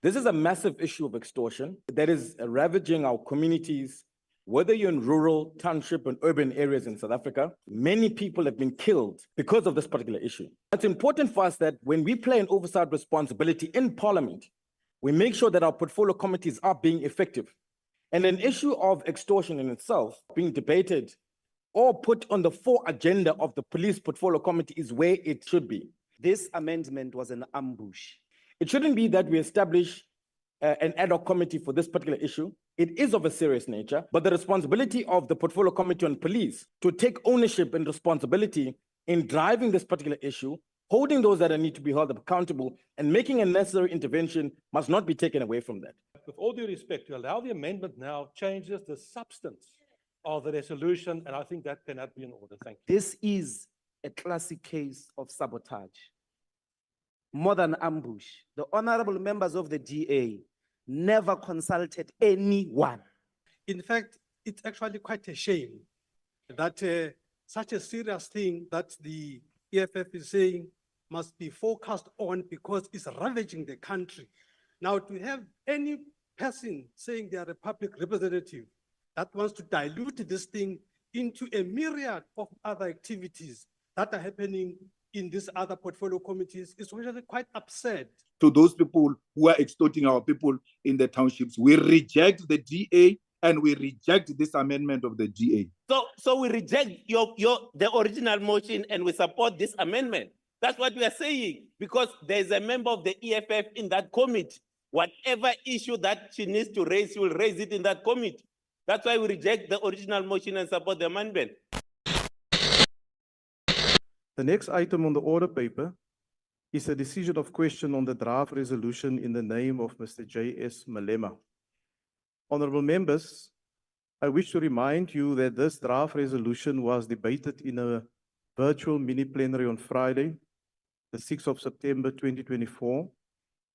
This is a massive issue of extortion that is ravaging our communities, whether you're in rural, township, and urban areas in South Africa. Many people have been killed because of this particular issue. It's important for us that when we play an oversight responsibility in Parliament, we make sure that our portfolio committees are being effective. And an issue of extortion in itself being debated or put on the full agenda of the police portfolio committee is where it should be. This amendment was an ambush. It shouldn't be that we establish an ad hoc committee for this particular issue. It is of a serious nature, but the responsibility of the portfolio committee on police to take ownership and responsibility in driving this particular issue, holding those that need to be held accountable, and making a necessary intervention must not be taken away from that. With all due respect, to allow the amendment now changes the substance of the resolution, and I think that cannot be in order. Thank you. This is a classic case of sabotage, more than ambush. The honorable members of the DA never consulted anyone. In fact, it's actually quite a shame that such a serious thing that the EFF is saying must be focused on because it's ravaging the country. Now, to have any person saying they are a public representative that wants to dilute this thing into a myriad of other activities that are happening in these other portfolio committees is really quite absurd. To those people who are extorting our people in the townships, we reject the DA and we reject this amendment of the DA. So we reject the original motion and we support this amendment. That's what we are saying, because there's a member of the EFF in that committee. Whatever issue that she needs to raise, she will raise it in that committee. That's why we reject the original motion and support the amendment. The next item on the order paper is a decision of question on the draft resolution in the name of Mr. J.S. Malema. Honorable members, I wish to remind you that this draft resolution was debated in a virtual mini plenary on Friday, the 6th of September 2024,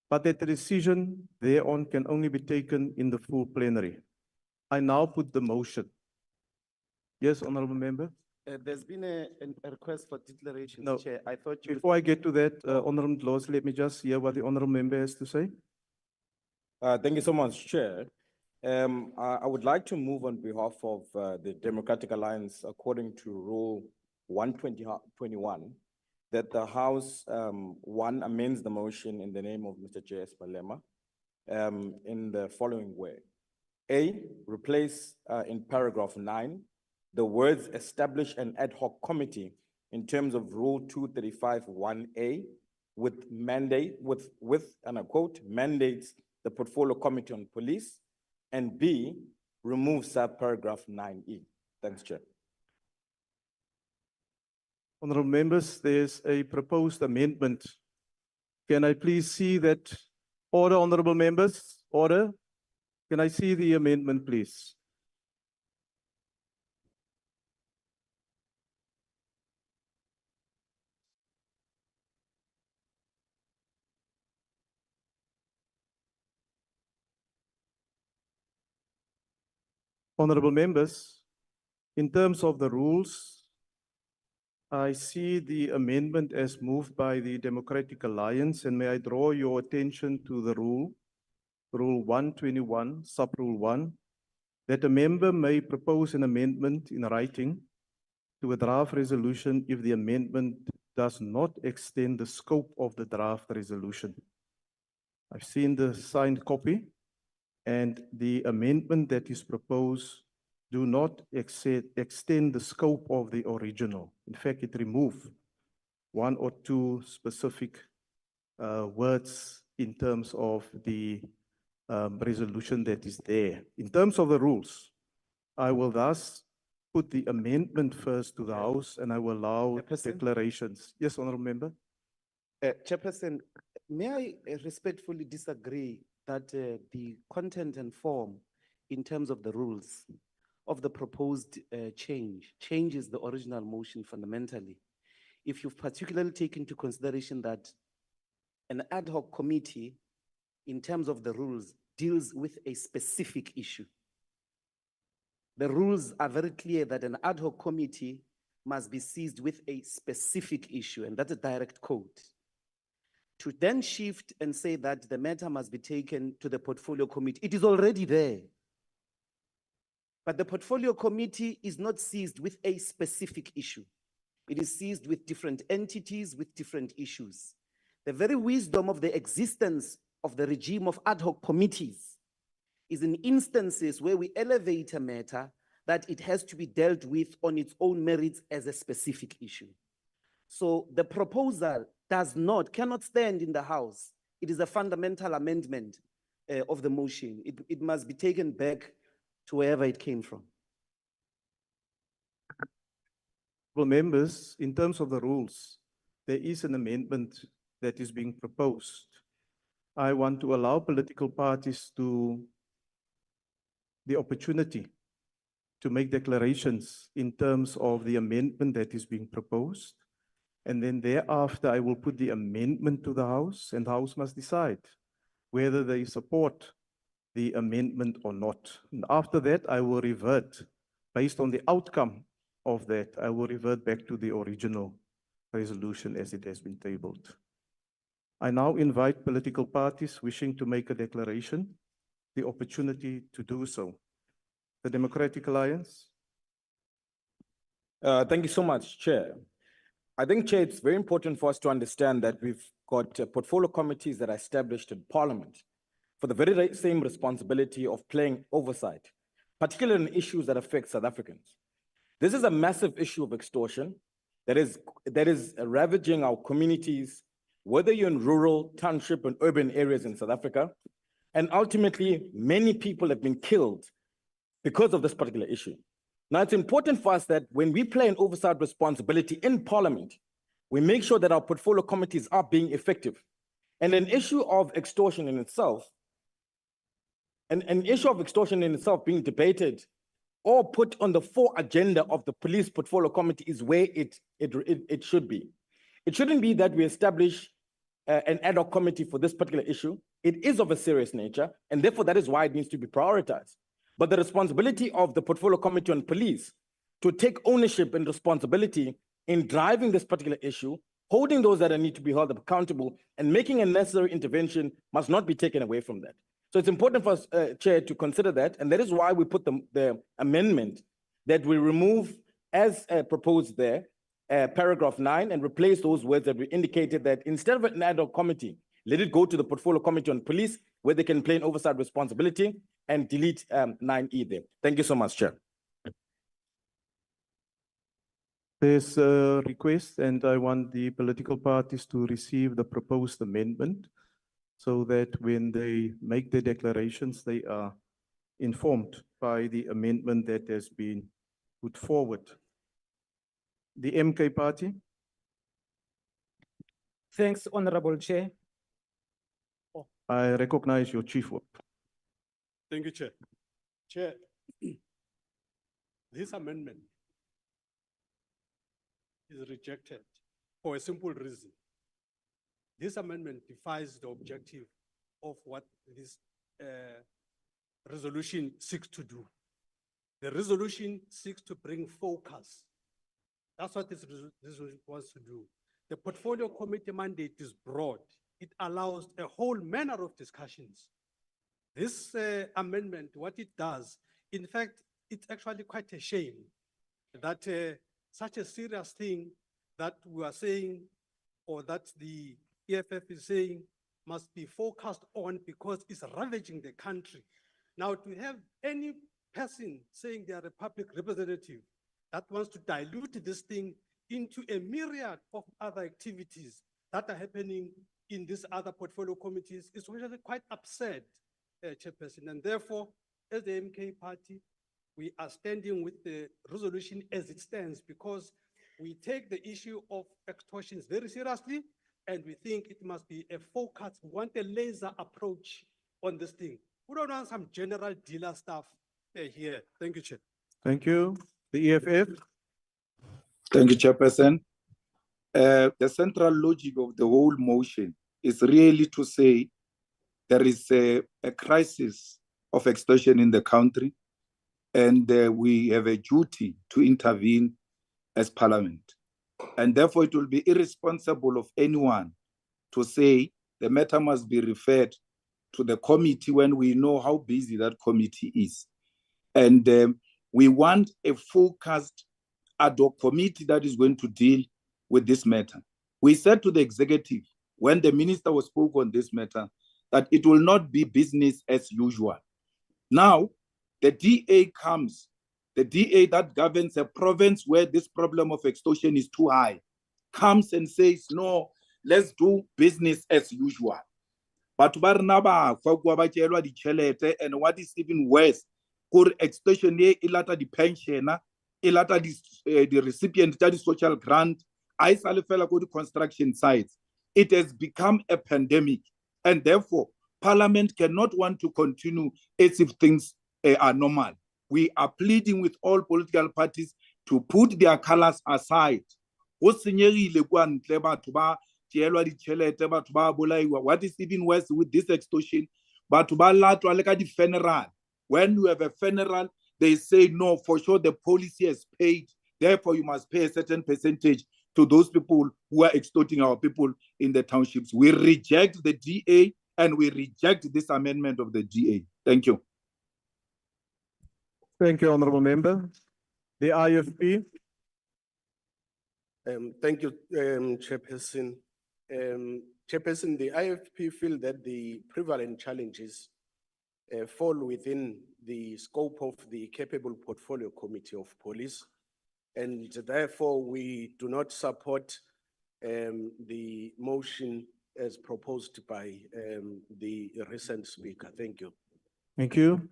but that the decision thereon can only be taken in the full plenary. I now put the motion. Yes, honorable member? There's been a request for declaration, No. Chair. I thought you... Before I get to that, honorable Laws, let me just hear what the honorable member has to say. Thank you so much, Chair. I would like to move on behalf of the Democratic Alliance, according to Rule 121, that the House, one, amends the motion in the name of Mr. J.S. Malema in the following way. A, replace in paragraph 9, the words establish an ad hoc committee in terms of Rule 235(1)A with mandate, and I quote, mandates the portfolio committee on police, and B, remove subparagraph 9E. Thanks, Chair. Honorable members, there's a proposed amendment. Can I please see that? Order, honorable members, order. Can I see the amendment, please? Honorable members, in terms of the rules, I see the amendment as moved by the Democratic Alliance, and may I draw your attention to the rule, Rule 121, Sub-Rule 1, that a member may propose an amendment in writing to a draft resolution if the amendment does not extend the scope of the draft resolution. I've seen the signed copy, and the amendment that is proposed do not extend the scope of the original. In fact, it removes one or two specific words in terms of the resolution that is there. In terms of the rules, I will thus put the amendment first to the House, and I will allow declarations. Yes, honorable member. Chairperson, may I respectfully disagree that the content and form in terms of the rules of the proposed changes the original motion fundamentally. If you've particularly taken into consideration that an ad hoc committee in terms of the rules deals with a specific issue. The rules are very clear that an ad hoc committee must be seized with a specific issue, and that's a direct quote. to then shift and say that the matter must be taken to the portfolio committee. It is already there. But the portfolio committee is not seized with a specific issue. It is seized with different entities, with different issues. The very wisdom of the existence of the regime of ad hoc committees is in instances where we elevate a matter that it has to be dealt with on its own merits as a specific issue. So the proposal cannot stand in the House. It is a fundamental amendment of the motion. It must be taken back to wherever it came from. Well, members, in terms of the rules, there is an amendment that is being proposed. I want to allow political parties the opportunity to make declarations in terms of the amendment that is being proposed. And then thereafter, I will put the amendment to the House, and the House must decide whether they support the amendment or not. And after that, I will revert, based on the outcome of that, I will revert back to the original resolution as it has been tabled. I now invite political parties wishing to make a declaration the opportunity to do so. The Democratic Alliance. Thank you so much, Chair. I think, Chair, it's very important for us to understand that we've got portfolio committees that are established in Parliament for the very same responsibility of playing oversight, particularly in issues that affect South Africans. This is a massive issue of extortion that is ravaging our communities, whether you're in rural, township, and urban areas in South Africa. And ultimately, many people have been killed because of this particular issue. Now, it's important for us that when we play an oversight responsibility in Parliament, we make sure that our portfolio committees are being effective. And an issue of extortion in itself, being debated or put on the full agenda of the police portfolio committee is where it should be. It shouldn't be that we establish an ad hoc committee for this particular issue. It is of a serious nature, and therefore that is why it needs to be prioritized. But the responsibility of the portfolio committee on police to take ownership and responsibility in driving this particular issue, holding those that need to be held accountable, and making a necessary intervention must not be taken away from that. So it's important for us, Chair, to consider that, and that is why we put the amendment that we remove, as proposed there, paragraph 9, and replace those words that we indicated that instead of an ad hoc committee, let it go to the portfolio committee on police, where they can play an oversight responsibility, and delete 9E there. Thank you so much, Chair. There's a request, and I want the political parties to receive the proposed amendment so that when they make their declarations, they are informed by the amendment that has been put forward. The MK Party. Thanks, Honorable Chair. I recognize your chief whip. Thank you, Chair. Chair, this amendment is rejected for a simple reason. This amendment defies the objective of what this resolution seeks to do. The resolution seeks to bring focus. That's what this resolution wants to do. The portfolio committee mandate is broad. It allows a whole manner of discussions. This amendment, what it does, in fact, it's actually quite a shame that such a serious thing that we are saying, or that the EFF is saying, must be focused on because it's ravaging the country. Now, to have any person saying they are a public representative that wants to dilute this thing into a myriad of other activities that are happening in these other portfolio committees is really quite absurd, Chairperson. And therefore, as the MK Party, we are standing with the resolution as it stands because we take the issue of extortions very seriously, and we think it must be a focus. We want a laser approach on this thing. We don't want some general dealer stuff here. Thank you, Chair. Thank you. The EFF. Thank you, Chairperson. The central logic of the whole motion is really to say there is a crisis of extortion in the country, and we have a duty to intervene as Parliament. And therefore, it will be irresponsible of anyone to say the matter must be referred to the committee when we know how busy that committee is. And we want a focused ad hoc committee that is going to deal with this matter. We said to the executive, when the minister was spoke on this matter, that it will not be business as usual. Now, the DA comes, the DA that governs a province where this problem of extortion is too high, comes and says, no, let's do business as usual. But and what is even worse, extortion ilata the pensioner, ilata the recipient that is social grant, I fella go to construction sites. It has become a pandemic, and therefore Parliament cannot want to continue as if things are normal. We are pleading with all political parties to put their colors aside. What is even worse with this extortion? But funeral. When you have a funeral, they say no, for sure the policy has paid. Therefore, you must pay a certain percentage to those people who are extorting our people in the townships. We reject the DA and we reject this amendment of the DA. Thank you. Thank you, Honorable Member. The IFP. Thank you, Chairperson. Chairperson, the IFP feel that the prevalent challenges fall within the scope of the Capable Portfolio Committee of Police, and therefore we do not support the motion as proposed by the recent speaker. Thank you. Thank you.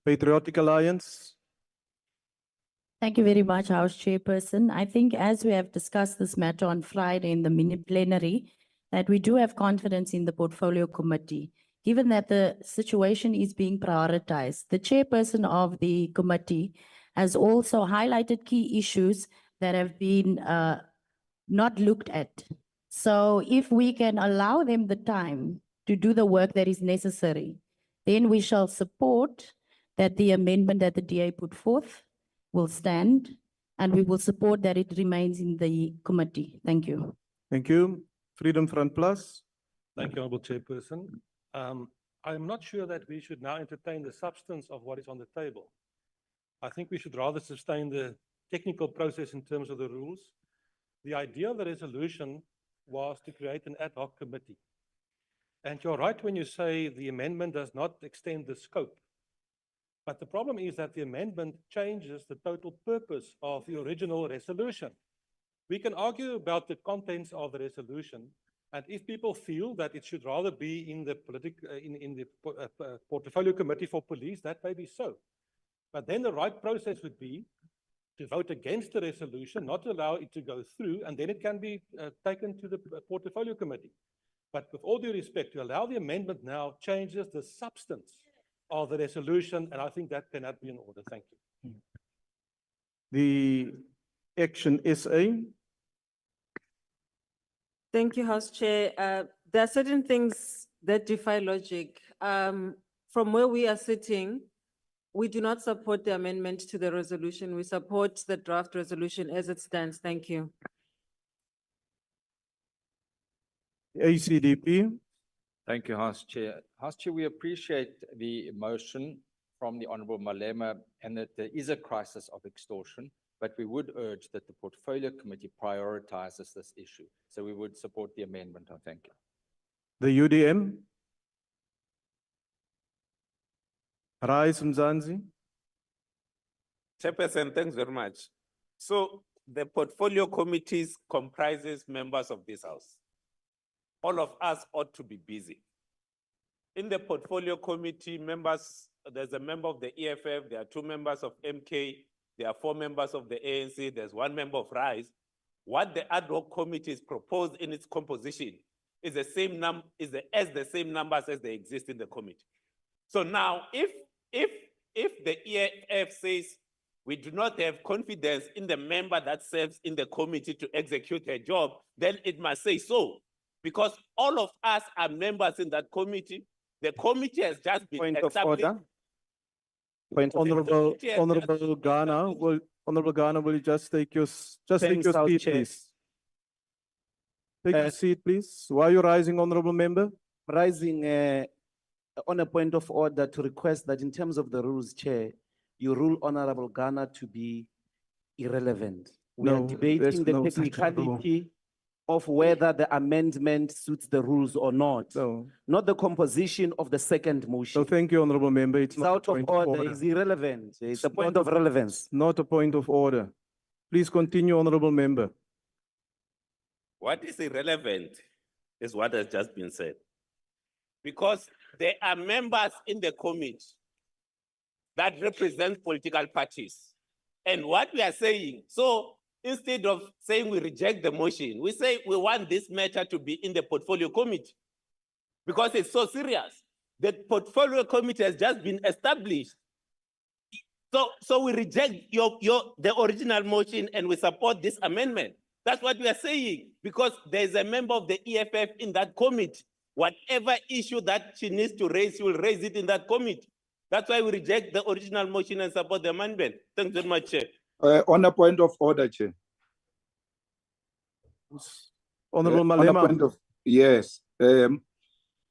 Patriotic Alliance. Thank you very much, House Chairperson. I think as we have discussed this matter on Friday in the mini plenary, that we do have confidence in the Portfolio Committee. Given that the situation is being prioritized, the chairperson of the committee has also highlighted key issues that have been not looked at. So if we can allow them the time to do the work that is necessary, then we shall support that the amendment that the DA put forth will stand, and we will support that it remains in the committee. Thank you. Thank you. Freedom Front Plus. Thank you, Honorable Chairperson. I'm not sure that we should now entertain the substance of what is on the table. I think we should rather sustain the technical process in terms of the rules. The idea of the resolution was to create an ad hoc committee. And you're right when you say the amendment does not extend the scope. But the problem is that the amendment changes the total purpose of the original resolution. We can argue about the contents of the resolution, and if people feel that it should rather be in the Portfolio Committee for Police, that may be so. But then the right process would be to vote against the resolution, not to allow it to go through, and then it can be taken to the Portfolio Committee. But with all due respect, to allow the amendment now changes the substance of the resolution, and I think that cannot be in order. Thank you. The Action SA. Thank you, House Chair. There are certain things that defy logic. From where we are sitting, we do not support the amendment to the resolution. We support the draft resolution as it stands. Thank you. ACDP. Thank you, House Chair. House Chair, we appreciate the motion from the Honorable Malema and that there is a crisis of extortion, but we would urge that the Portfolio Committee prioritizes this issue. So we would support the amendment. I thank you. The UDM. Rais Mzansi. Chairperson, thanks very much. So the Portfolio Committee comprises members of this House. All of us ought to be busy. In the Portfolio Committee, members, there's a member of the EFF, there are 2 members of MK, there are 4 members of the ANC, there's 1 member of RISE. What the ad hoc committee is proposed in its composition is the same the same numbers as they exist in the committee. So now, if the EFF says we do not have confidence in the member that serves in the committee to execute her job, then it must say so. Because all of us are members in that committee. The committee has just been established. Point of order. Honorable Ghana, will you just take your speech, please? Take Uh, your seat, please. Why are you rising, honorable member? Rising on a point of order to request that in terms of the rules, Chair, you rule Honorable Ghana to be irrelevant. We are No, debating there's the no such rule. technicality of whether the amendment suits the rules or not, No, not the composition of the second so motion. thank you, honorable member. It's It's not a out of point order, order. it's irrelevant. It's a It's point not of relevance. Not a point of order. Please continue, honorable member. What is irrelevant is what has just been said. Because there are members in the committee that represent political parties. And what we are saying, so instead of saying we reject the motion, we say we want this matter to be in the portfolio committee because it's so serious. The portfolio committee has just been established. So we reject the original motion and we support this amendment. That's what we are saying, because there's a member of the EFF in that committee. Whatever issue that she needs to raise, she will raise it in that committee. That's why we reject the original motion and support the amendment. Thanks very much, Chair. On a point of order, Chair. Honorable On a point Malema. of, yes,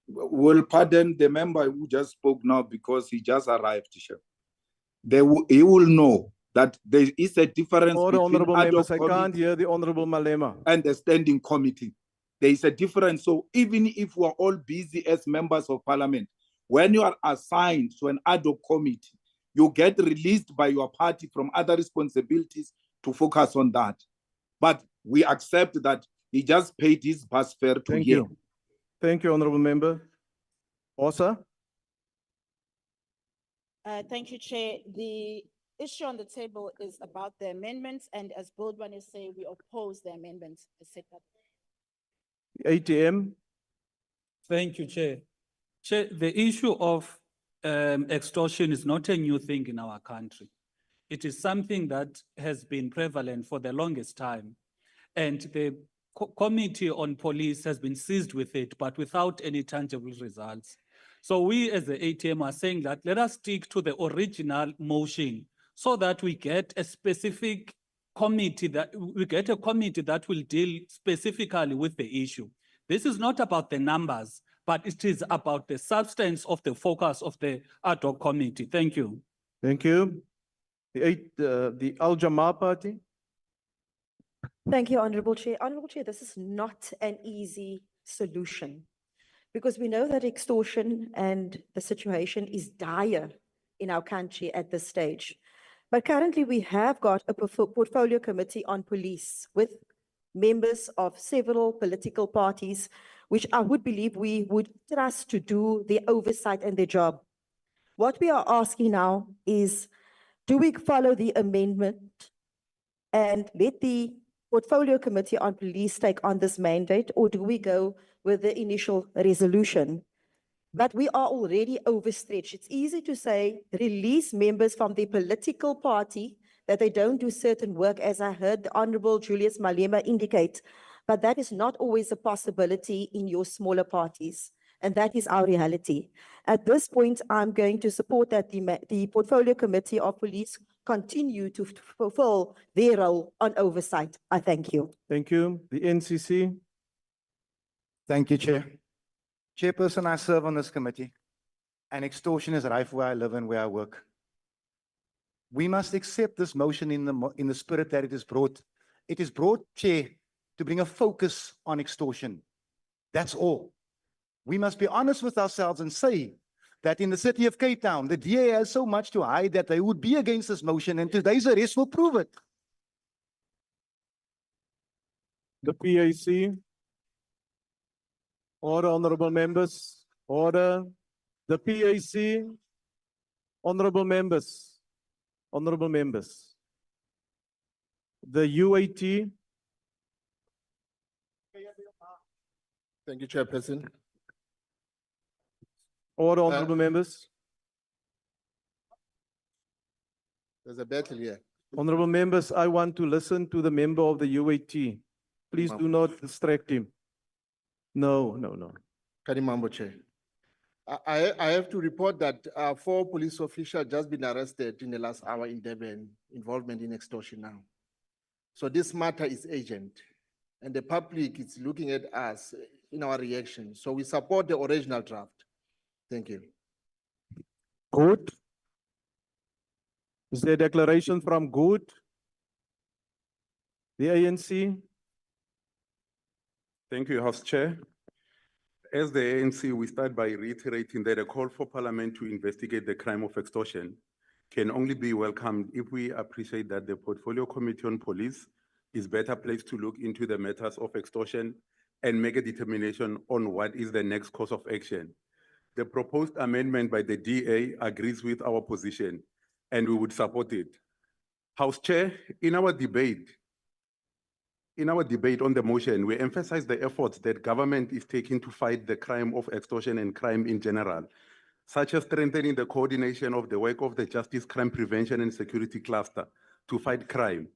will pardon the member who just spoke now because he just arrived, Chair. He will know that there is a difference Order, between honorable ad hoc members. I can't committee hear the honorable Malema. and the standing committee. There is a difference. So even if we're all busy as members of parliament, when you are assigned to an ad hoc committee, you get released by your party from other responsibilities to focus on that. But we accept that he just paid his bus fare to Thank here. you. Thank you, honorable member. Osa? Thank you, Chair. The issue on the table is about the amendments, and as Boldman is saying, we oppose the amendments. as set up. ATM? Thank you, Chair. Chair, the issue of extortion is not a new thing in our country. It is something that has been prevalent for the longest time. And the Committee on Police has been seized with it, but without any tangible results. So we as the ATM are saying that let us stick to the original motion so that we get a specific committee that will deal specifically with the issue. This is not about the numbers, but it is about the substance of the focus of the ad hoc committee. Thank you. Thank you. The Al Jamaa Party? Thank you, Honorable Chair. Honorable Chair, this is not an easy solution because we know that extortion and the situation is dire in our country at this stage. But currently we have got a portfolio committee on police with members of several political parties, which I would believe we would trust to do their oversight and their job. What we are asking now is, do we follow the amendment and let the portfolio committee on police take on this mandate, or do we go with the initial resolution? But we are already overstretched. It's easy to say, release members from the political party that they don't do certain work, as I heard the Honorable Julius Malema indicate, but that is not always a possibility in your smaller parties. And that is our reality. At this point, I'm going to support that the Portfolio Committee of Police continue to fulfill their role on oversight. I thank you. Thank you. The NCC? Thank you, Chair. Chairperson, I serve on this committee, and extortion is rife where I live and where I work. We must accept this motion in the spirit that it is brought. It is brought, Chair, to bring a focus on extortion. That's all. We must be honest with ourselves and say that in the city of Cape Town, the DA has so much to hide that they would be against this motion, and today's arrest will prove it. The PAC? Order, honorable members. Order. The PAC? Honorable members. Honorable members. The UAT? Thank you, Chairperson. Order, honorable members. There's a battle here. Honorable members, I want to listen to the member of the UAT. Please do not distract him. No. Kanimambo, Chair. I have to report that 4 police officials just been arrested in the last hour in Durban, involvement in extortion now. So this matter is urgent. and the public is looking at us in our reaction. So we support the original draft. Thank you. Good. Is there a declaration from Good? The ANC? Thank you, House Chair. As the ANC, we start by reiterating that a call for Parliament to investigate the crime of extortion can only be welcomed if we appreciate that the Portfolio Committee on Police is better placed to look into the matters of extortion and make a determination on what is the next course of action. The proposed amendment by the DA agrees with our position, and we would support it. House Chair, in our debate on the motion, we emphasize the efforts that government is taking to fight the crime of extortion and crime in general, such as strengthening the coordination of the work of the Justice, Crime Prevention and Security Cluster to fight crime.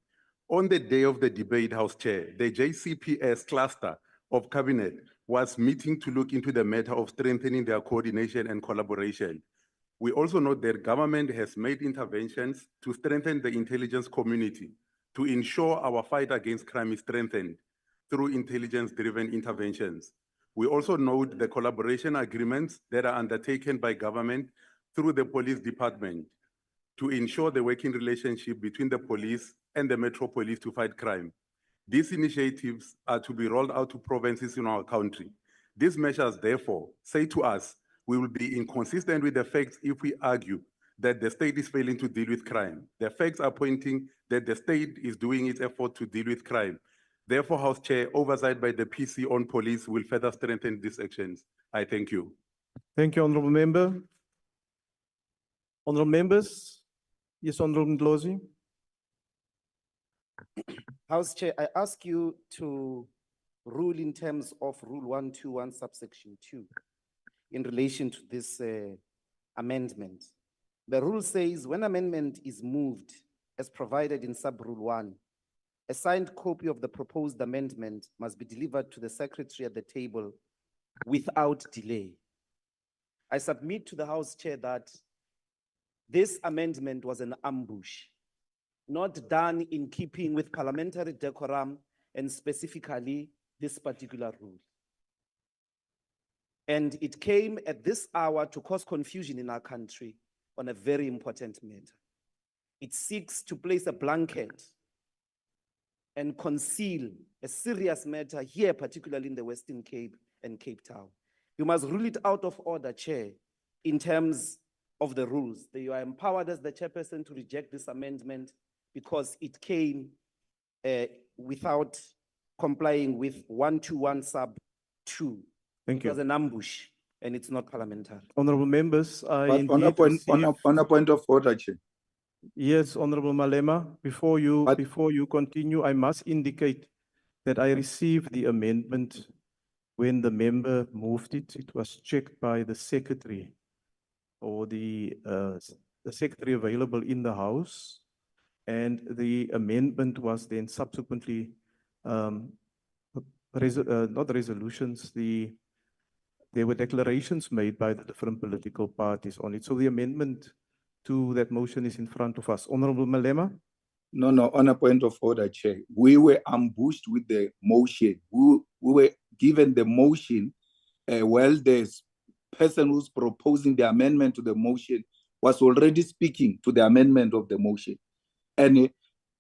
On the day of the debate, House Chair, the JCPS cluster of Cabinet was meeting to look into the matter of strengthening their coordination and collaboration. We also note that government has made interventions to strengthen the intelligence community to ensure our fight against crime is strengthened through intelligence-driven interventions. We also note the collaboration agreements that are undertaken by government through the police department to ensure the working relationship between the police and the Metro Police to fight crime. These initiatives are to be rolled out to provinces in our country. These measures, therefore, say to us, we will be inconsistent with the facts if we argue that the state is failing to deal with crime. The facts are pointing that the state is doing its effort to deal with crime. Therefore, House Chair, oversight by the PC on police will further strengthen these actions. I thank you. Thank you, Honorable Member. Honorable Members? Yes, Honorable Ndlozi. House Chair, I ask you to rule in terms of Rule 121 subsection 2 in relation to this amendment. The rule says when amendment is moved as provided in sub-rule 1, a signed copy of the proposed amendment must be delivered to the secretary at the table without delay. I submit to the House Chair that this amendment was an ambush, not done in keeping with parliamentary decorum and specifically this particular rule. And it came at this hour to cause confusion in our country on a very important matter. It seeks to place a blanket and conceal a serious matter here, particularly in the Western Cape and Cape Town. You must rule it out of order, Chair, in terms of the rules. You are empowered as the chairperson to reject this amendment because it came without complying with 121 sub 2. Thank It was you. an ambush and it's not parliamentary. Honorable Members, I But on a indeed point, receive- on a point of order, Chair. Yes, Honorable Malema, before you continue, I must indicate that I received the amendment when the member moved it. It was checked by the secretary or the secretary available in the House. And the amendment was then subsequently, not resolutions, there were declarations made by the different political parties on it. So the amendment to that motion is in front of us. Honorable Malema? No, on a point of order, Chair. We were ambushed with the motion. We were given the motion while the person who's proposing the amendment to the motion was already speaking to the amendment of the motion. And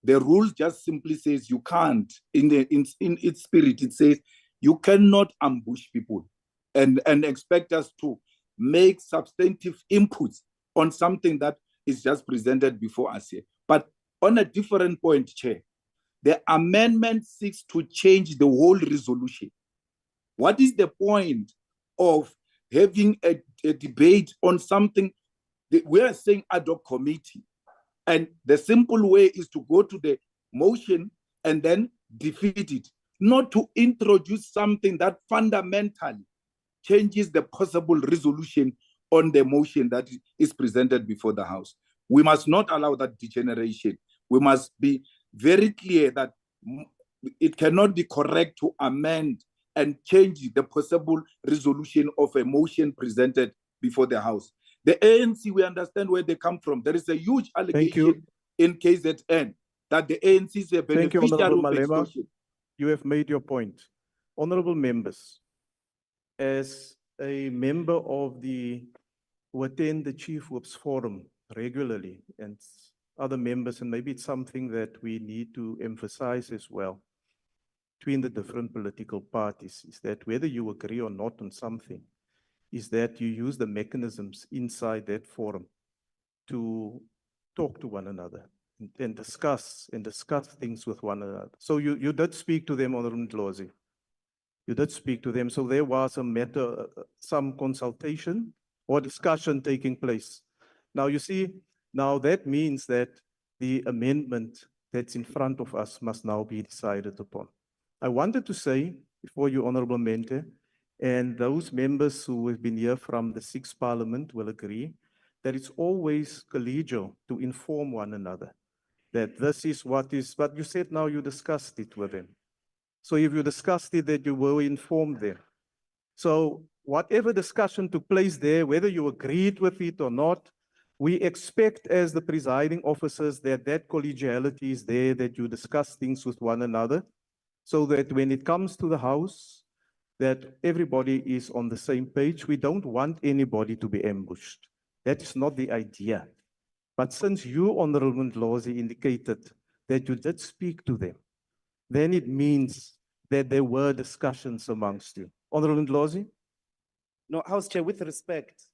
the rule just simply says you can't, in its spirit, it says you cannot ambush people and expect us to make substantive inputs on something that is just presented before us here. But on a different point, Chair, the amendment seeks to change the whole resolution. What is the point of having a debate on something that we are saying ad hoc committee? And the simple way is to go to the motion and then defeat it, not to introduce something that fundamentally changes the possible resolution on the motion that is presented before the House. We must not allow that degeneration. We must be very clear that it cannot be correct to amend and change the possible resolution of a motion presented before the House. The ANC, we understand where they come from. There is a huge allegation in KZN that the ANC is a beneficiary of extortion. You have made your point. Honorable members, as a member of who attend the Chief Whip's Forum regularly and other members, and maybe it's something that we need to emphasize as well between the different political parties, is that whether you agree or not on something, is that you use the mechanisms inside that forum to talk to one another and discuss things with one another. So you did speak to them, Honorable Ndlozi. You did speak to them. So there was a matter, some consultation or discussion taking place. Now you see, now that means that the amendment that's in front of us must now be decided upon. I wanted to say before you, Honorable Mente, and those members who have been here from the 6th Parliament will agree that it's always collegial to inform one another that this is what is, but you said now you discussed it with them. So if you discussed it, that you will inform them. So whatever discussion took place there, whether you agreed with it or not, we expect as the presiding officers that that collegiality is there, that you discuss things with one another, so that when it comes to the House, that everybody is on the same page. We don't want anybody to be ambushed. That is not the idea. But since you, Honorable Ndlozi, indicated that you did speak to them, then it means that there were discussions amongst you. Honorable Ndlozi? No, House Chair, with respect,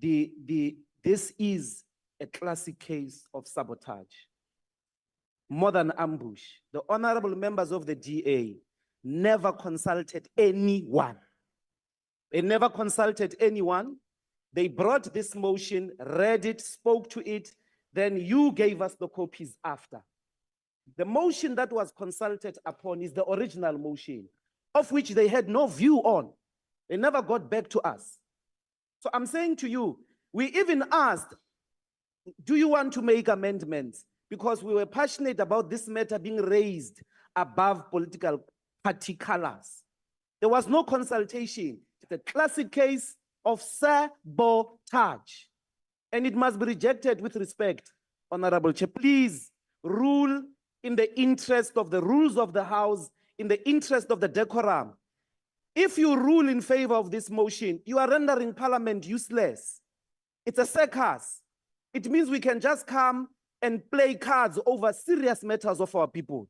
this is a classic case of sabotage, more than ambush. The honorable members of the DA never consulted anyone. They never consulted anyone. They brought this motion, read it, spoke to it, then you gave us the copies after. The motion that was consulted upon is the original motion, of which they had no view on. They never got back to us. So I'm saying to you, we even asked, do you want to make amendments? Because we were passionate about this matter being raised above political party colors. There was no consultation. It's a classic case of sabotage. And it must be rejected with respect, Honorable Chair. Please rule in the interest of the rules of the House, in the interest of the decorum. If you rule in favor of this motion, you are rendering Parliament useless. It's a circus. It means we can just come and play cards over serious matters of our people.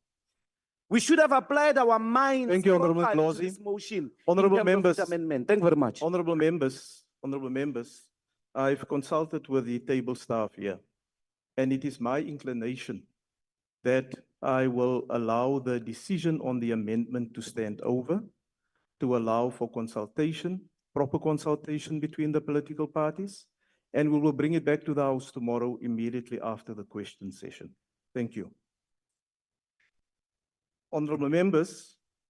We should have applied our minds. Thank you, Honorable properly to Ndlozi. this motion. Honorable in terms of members. this amendment. Thank you very much. Honorable members, I've consulted with the table staff here, and it is my inclination that I will allow the decision on the amendment to stand over, to allow for consultation, proper consultation between the political parties, and we will bring it back to the House tomorrow immediately after the question session. Thank you. Honorable members,